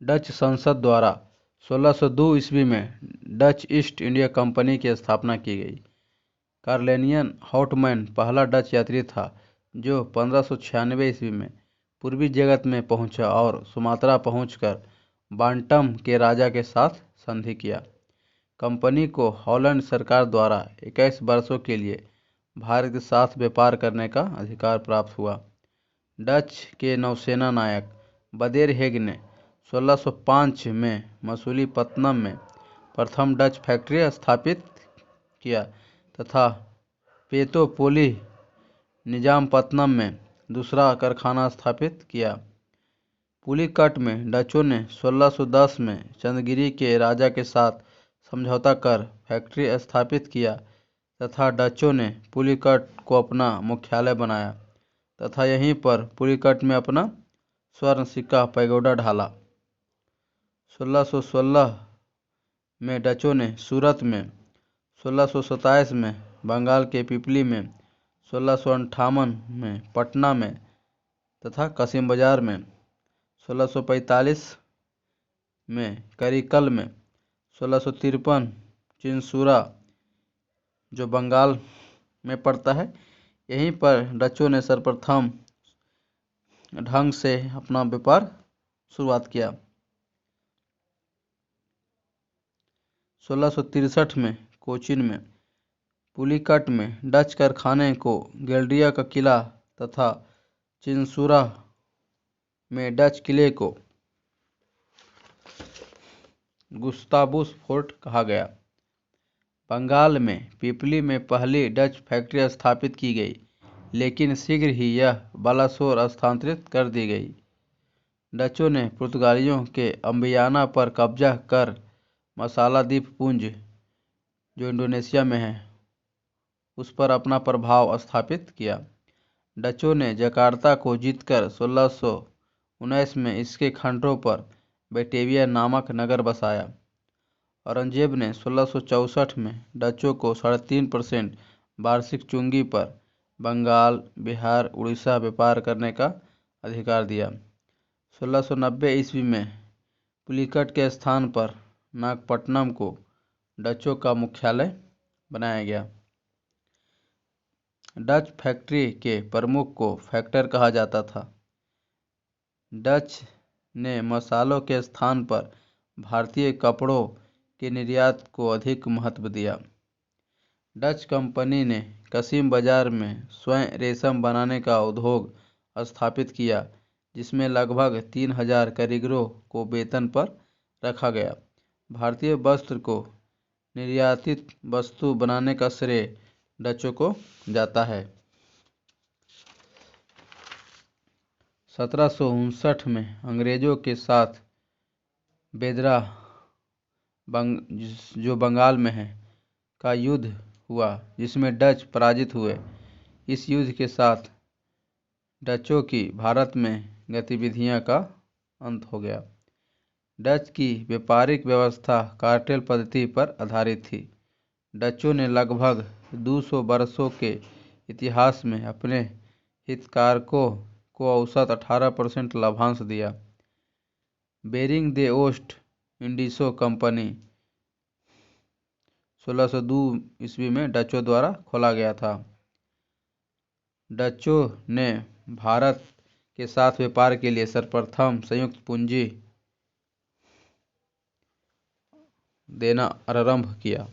Dutch संसद द्वारा 1602 ईस्वी में डच ईस्ट इंडिया कंपनी की स्थापना की गई। कार्लेनियन हाउटमैन पहला डच यात्री था जो 1596 ईस्वी में पूर्वी जगत में पहुंचा और सुमात्रा पहुंचकर बांटम के राजा के साथ संधि किया। कंपनी को हॉलैंड सरकार द्वारा 21 वर्षों के लिए भारत के साथ व्यापार करने का अधिकार प्राप्त हुआ। डच के नौसेना नायक बदेरहेग ने 1605 में मसूलीपट्टनम में प्रथम डच फैक्ट्री स्थापित किया तथा पेतोपोली निजामपट्टनम में दूसरा कारखाना स्थापित किया। पुलिकट में डचों ने 1610 में चंद्रगिरी के राजा के साथ समझौता कर फैक्ट्री स्थापित किया तथा डचों ने पुलिकट को अपना मुख्यालय बनाया तथा यहीं पर पुलिकट में अपना स्वर्ण सिक्का पैगोडा ढाला। 1616 में डचों ने सूरत में, 1627 में बंगाल के पिपली में, 1658 में पटना में तथा कसिम बाजार में, 1645 में करिकल में, 1653 चिंसूरा जो बंगाल में पड़ता है, यहीं पर डचों ने सर्वप्रथम ढंग से अपना व्यापार शुरुआत किया। 1663 में कोचीन में पुलिकट में डच कारखाने को गेल्ड्रिया का किला तथा चिंसूरा में डच किले को गुस्तावुस फोर्ट कहा गया। बंगाल में पिपली में पहली डच फैक्ट्री स्थापित की गई, लेकिन शीघ्र ही यह बालासोर स्थानांतरित कर दी गई। डचों ने पुर्तगालियों के अम्बियाना पर कब्जा कर मसाला द्वीपपुंज जो इंडोनेशिया में है उस पर अपना प्रभाव स्थापित किया। डचों ने जकार्ता को जीतकर 1619 में इसके खंडों पर बैटेविया नामक नगर बसाया। औरंगजेब ने 1664 में डचों को 3.5% वार्षिक चुंगी पर बंगाल, बिहार, उड़ीसा व्यापार करने का अधिकार दिया। 1690 ईस्वी में पुलिकट के स्थान पर नागपट्टनम को डचों का मुख्यालय बनाया गया। डच फैक्ट्री के प्रमुख को फैक्टर कहा जाता था। डच ने मसालों के स्थान पर भारतीय कपड़ों के निर्यात को अधिक महत्व दिया। डच कंपनी ने कसिम बाजार में स्वयं रेशम बनाने का उद्योग स्थापित किया, जिसमें लगभग 3000 कारीगरों को वेतन पर रखा गया। भारतीय वस्त्र को निर्यातित वस्तु बनाने का श्रेय डचों को जाता है। 1759 में अंग्रेजों के साथ बेदरा जो बंगाल में है का युद्ध हुआ, जिसमें डच पराजित हुए। इस युद्ध के साथ डचों की भारत में गतिविधियां का अंत हो गया। डच की व्यापारिक व्यवस्था कार्टेल पद्धति पर आधारित थी। डचों ने लगभग 200 वर्षों के इतिहास में अपने हितधारकों को औसत 18% लाभांश दिया। बेरिंग दे ओस्ट इंडीजों कंपनी 1602 ईस्वी में डचों द्वारा खोला गया था। डचों ने भारत के साथ व्यापार के लिए सर्वप्रथम संयुक्त पूंजी देना आरंभ किया।